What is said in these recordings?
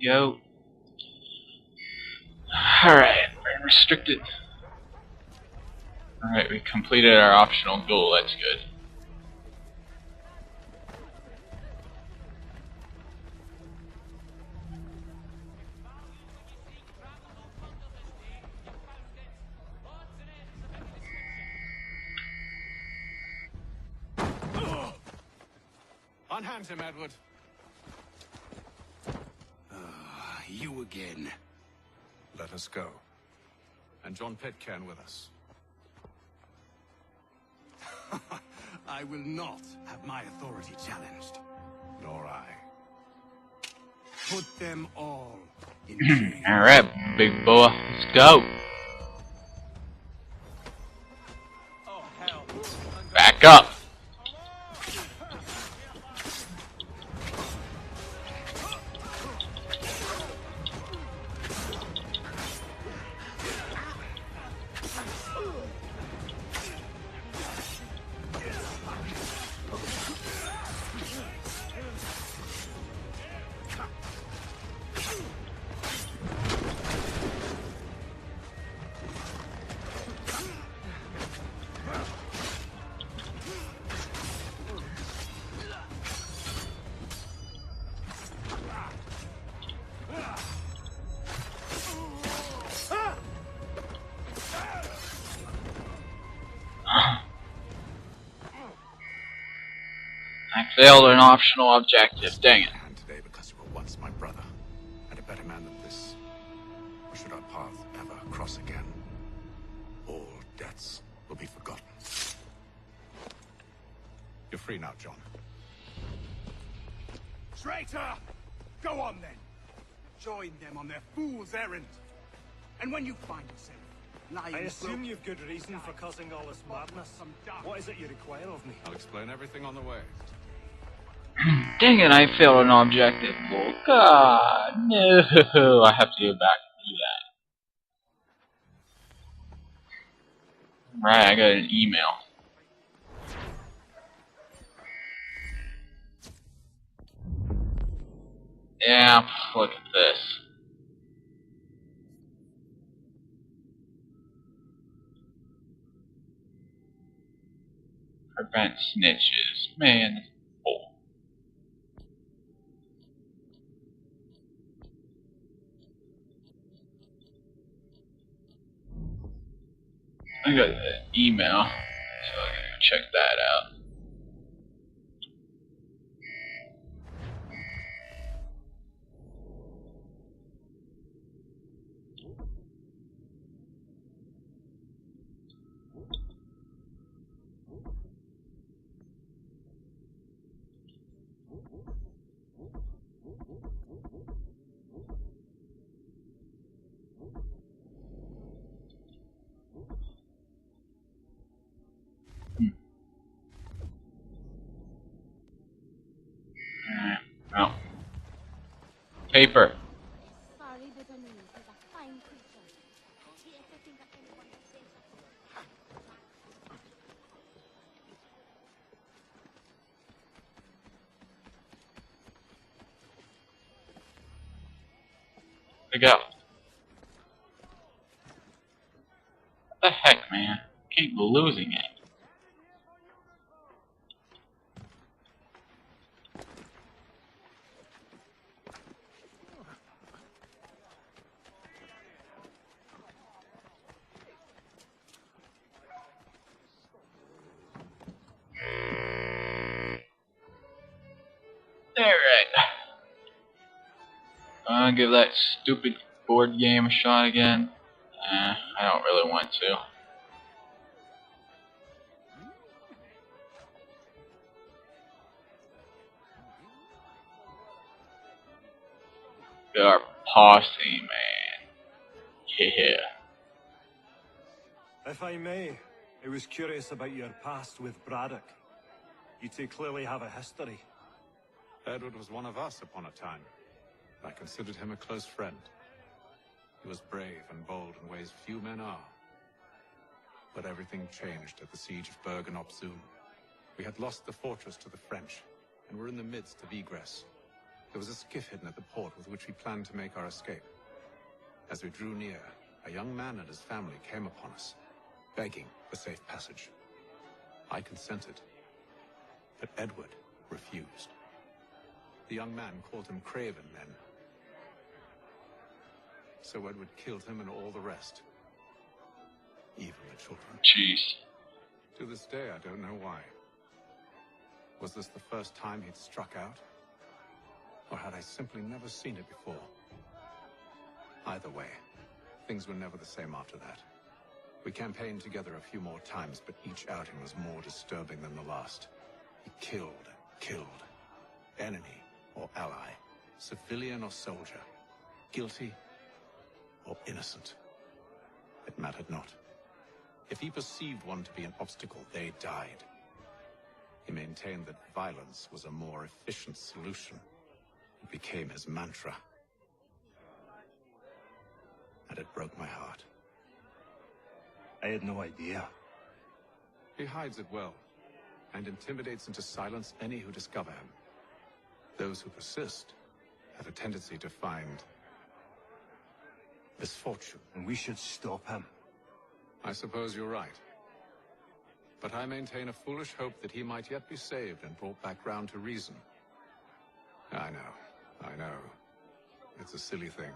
Go. Alright, we're restricted. Alright, we completed our optional goal, that's good. Unhand him, Edward. You again. Let us go. And John Pitcairn with us. I will not have my authority challenged. Nor I. Put them all in jail. Alright, big boy, let's go. Oh, hell. Back up. I failed an optional objective, dang it. And today because you were once my brother, and a better man than this. Or should our paths ever cross again, all debts will be forgotten. You're free now, John. Traitor! Go on then. Join them on their fool's errand. And when you find yourself lying... I assume you've good reason for causing all this madness. What is it you require of me? I'll explain everything on the way. Dang it, I failed an objective. Oh god, no. I have to go back and do that. Right, I got an email. Yeah, look at this. Prevent snitches. Man, that's bull. I got an email, so I'm gonna check that out. Oh. Paper. Sorry, but Anise is a fine creature. He ever think that anyone would say so? Pick up. What the heck, man? Keep losing it. Alright. I'll give that stupid board game a shot again. I don't really want to. We are posse, man. Yeah. If I may, I was curious about your past with Braddock. You two clearly have a history. Edward was one of us upon a time. I considered him a close friend. He was brave and bold in ways few men are. But everything changed at the siege of Bergen-op-Zoom. We had lost the fortress to the French, and were in the midst of egress. There was a skiff hidden at the port with which we planned to make our escape. As we drew near, a young man and his family came upon us, begging for safe passage. I consented, but Edward refused. The young man called him Craven then. So Edward killed him and all the rest. Even the children. Jeez. To this day, I don't know why. Was this the first time he'd struck out? Or had I simply never seen it before? Either way, things were never the same after that. We campaigned together a few more times, but each outing was more disturbing than the last. He killed. Enemy or ally, civilian or soldier, guilty or innocent. It mattered not. If he perceived one to be an obstacle, they died. He maintained that violence was a more efficient solution. It became his mantra. And it broke my heart. I had no idea. He hides it well, and intimidates into silence any who discover him. Those who persist have a tendency to find misfortune. And we should stop him. I suppose you're right. But I maintain a foolish hope that he might yet be saved and brought back round to reason. I know. It's a silly thing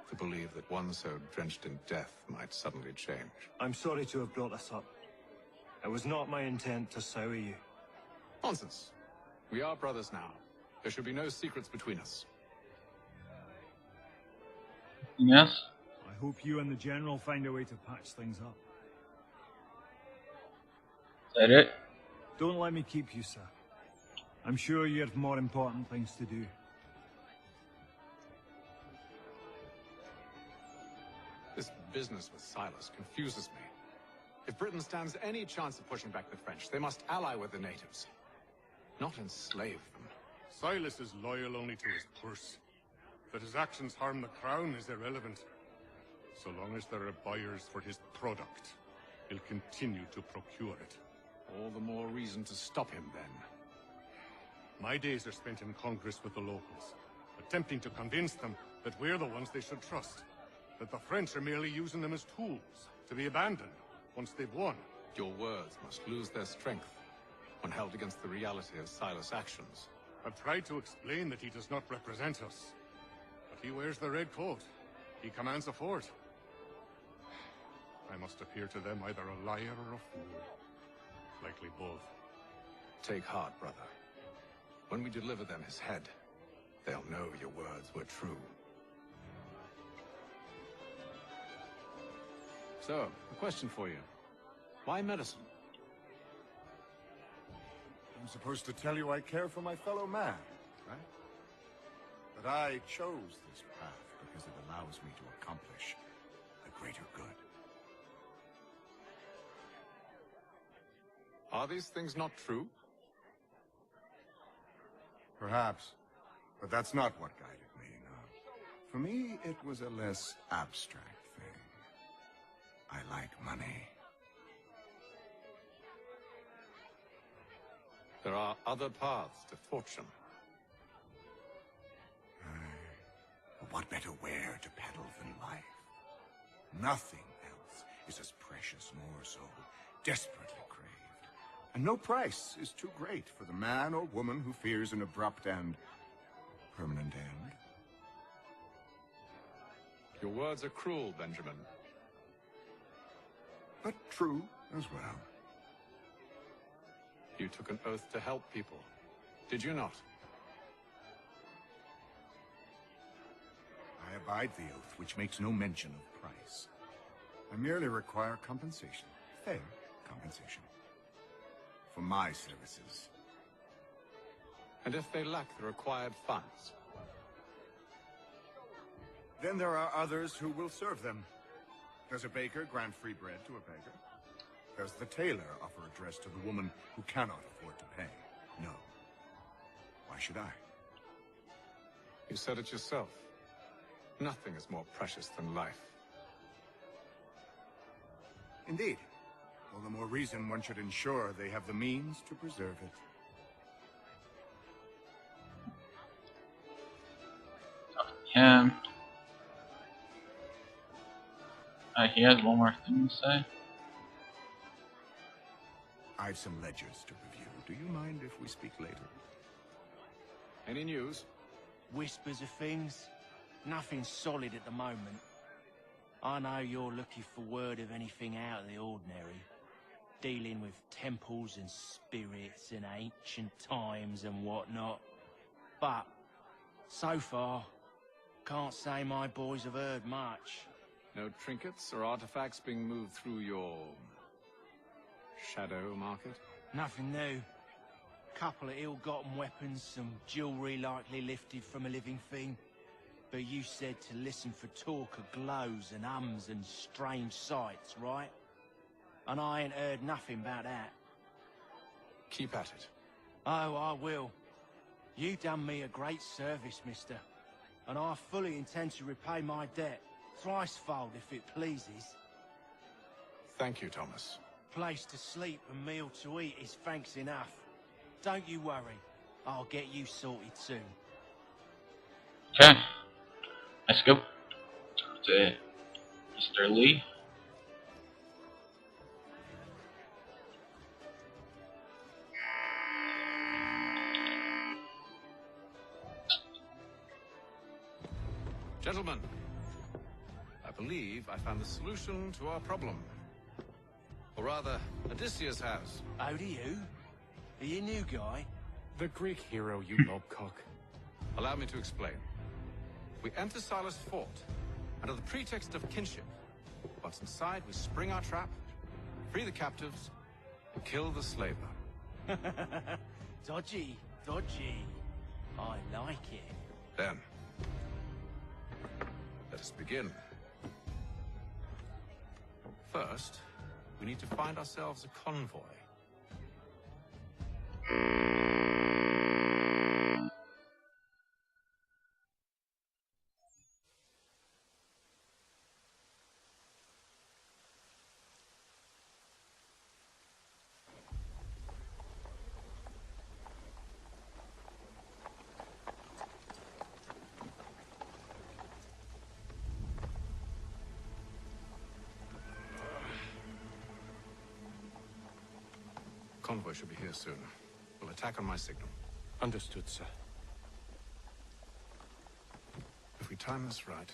to believe that one so drenched in death might suddenly change. I'm sorry to have brought this up. It was not my intent to sour you. Nonsense. We are brothers now. There should be no secrets between us. Yes? I hope you and the General find a way to patch things up. Is that it? Don't let me keep you, sir. I'm sure you have more important things to do. This business with Silas confuses me. If Britain stands any chance of pushing back the French, they must ally with the natives, not enslave them. Silas is loyal only to his purse. That his actions harm the crown is irrelevant. So long as there are buyers for his product, he'll continue to procure it. All the more reason to stop him, then. My days are spent in Congress with the locals, attempting to convince them that we're the ones they should trust. That the French are merely using them as tools, to be abandoned once they've won. Your words must lose their strength when held against the reality of Silas' actions. I've tried to explain that he does not represent us. But he wears the red coat. He commands a fort. I must appear to them either a liar or a fool. Likely both. Take heart, brother. When we deliver them his head, they'll know your words were true. So, a question for you. Why medicine? I'm supposed to tell you I care for my fellow man, right? But I chose this path because it allows me to accomplish a greater good. Are these things not true? Perhaps, but that's not what guided me, no. For me, it was a less abstract thing. I like money. There are other paths to fortune. But what better ware to peddle than life? Nothing else is as precious nor so desperately craved. And no price is too great for the man or woman who fears an abrupt and permanent end. Your words are cruel, Benjamin. But true as well. You took an oath to help people, did you not? I abide the oath, which makes no mention of price. I merely require compensation, fair compensation, for my services. And if they lack the required funds? Then there are others who will serve them. Does a baker grant free bread to a beggar? Does the tailor offer a dress to the woman who cannot afford to pay? No. Why should I? You said it yourself. Nothing is more precious than life. Indeed. All the more reason one should ensure they have the means to preserve it. him. He has one more thing to say. I've some ledgers to review. Do you mind if we speak later? Any news? Whispers of things. Nothing solid at the moment. I know you're looking for word of anything out of the ordinary. Dealing with temples and spirits and ancient times and whatnot. But, so far, can't say my boys have heard much. No trinkets or artifacts being moved through your... shadow market? Nothing new. Couple of ill-gotten weapons, some jewelry likely lifted from a living thing. But you said to listen for talk of glows and ums and strange sights, right? And I ain't heard nothing about that. Keep at it. Oh, I will. You done me a great service, mister. And I fully intend to repay my debt. Thricefold, if it pleases. Thank you, Thomas. Place to sleep and meal to eat is thanks enough. Don't you worry. I'll get you sorted soon. Okay. Let's go. To Mr. Lee. Gentlemen, I believe I found the solution to our problem. Or rather, Odysseus has. Oh, do you? Are you new guy? The Greek hero, you lobcock. Allow me to explain. We enter Silas' fort, under the pretext of kinship. Once inside, we spring our trap, free the captives, and kill the slaver. Dodgy, dodgy. I like it. Then, let us begin. First, we need to find ourselves a convoy. Convoy should be here soon. We'll attack on my signal. Understood, sir. If we time this right,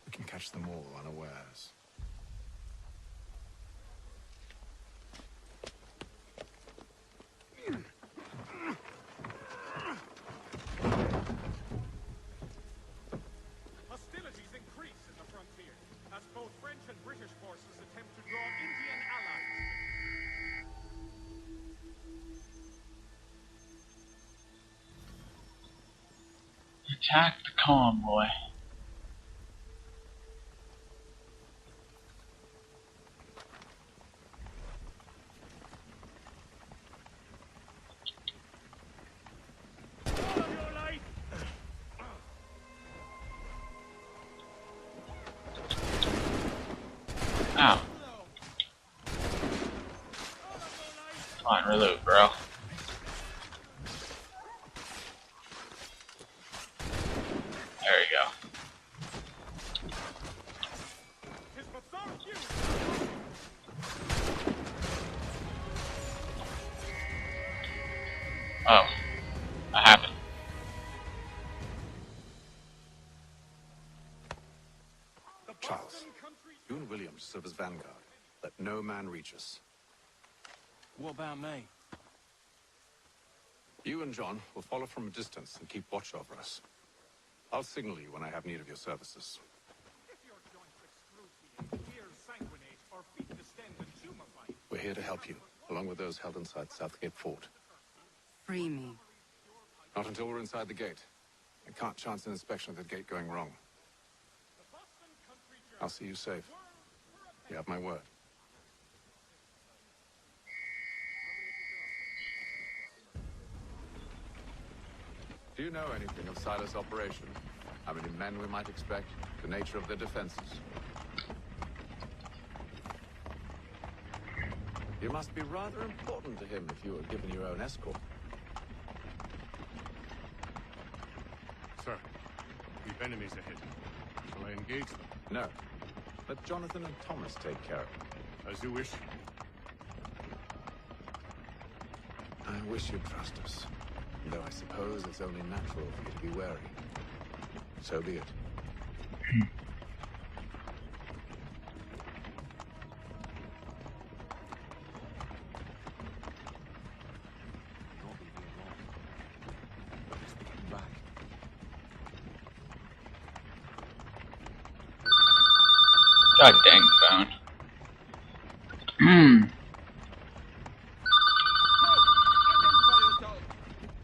we can catch them all unawares. Hostilities increase in the frontier, as both French and British forces attempt to draw Indian allies. Attack the convoy. All of your life! Ow. Fine, reload, bro. There you go. Tis without you! Oh. That happened. The Charles, Boston country... you and William serve as vanguard. Let no man reach us. What about me? You and John will follow from a distance and keep watch over us. I'll signal you when I have need of your services. If your joints excruciate, ears sanguinate, or feet distend and tumefy, We're here to help you, along with those held inside Southgate Fort. Free me. Not until we're inside the gate. I can't chance an inspection of the gate going wrong. I'll see you safe. You have my word. Do you know anything of Silas' operation? How many men we might expect? The nature of their defenses? You must be rather important to him if you were given your own escort. Sir, we've enemies ahead. Shall I engage them? No. Let Jonathan and Thomas take care of it. As you wish. I wish you'd trust us. Though I suppose it's only natural for you to be wary. So be it. God dang phone.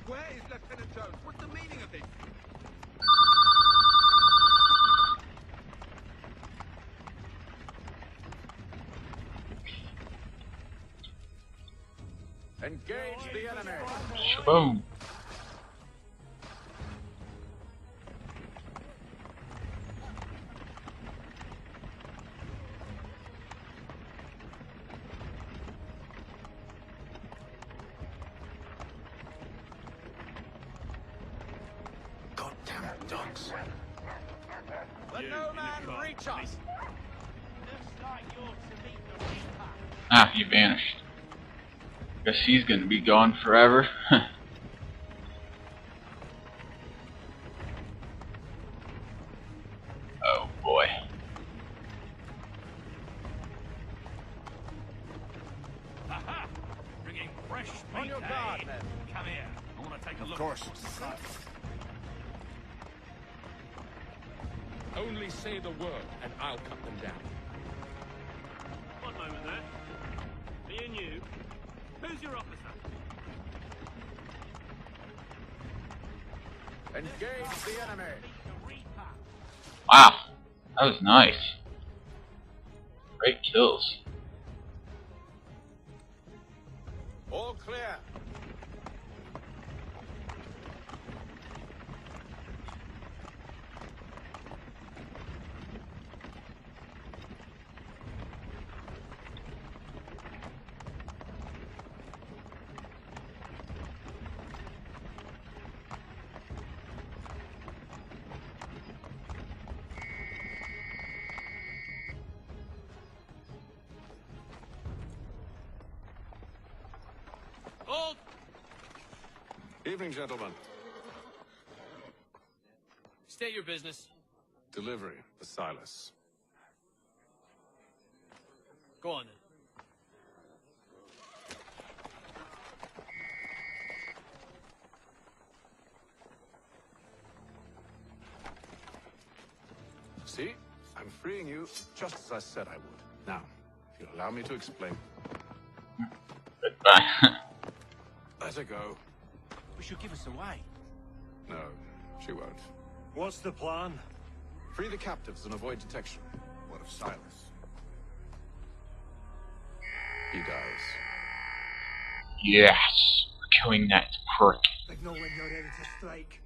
Where is Lieutenant Jones? What's the meaning of this? Engage the enemy! Shaboom. Goddamn dogs. Let no man reach us! Ah, he vanished. Guess he's gonna be gone forever. Oh boy. Aha! Bringing fresh meat. On your guard, men. Come here. I want to take a look. Of course. Only say the word, and I'll cut them down. One moment there. Me and you. Who's your officer? Engage the enemy! Wow, that was nice. Great kills. All clear! Hold! Evening, gentlemen. State your business. Delivery for Silas. Go on then. See? I'm freeing you just as I said I would. Now, if you'll allow me to explain. Goodbye. Let her go. But she'll give us away. No, she won't. What's the plan? Free the captives and avoid detection. What of Silas? He dies. Yes, we're killing that prick. They know when you're ready to strike.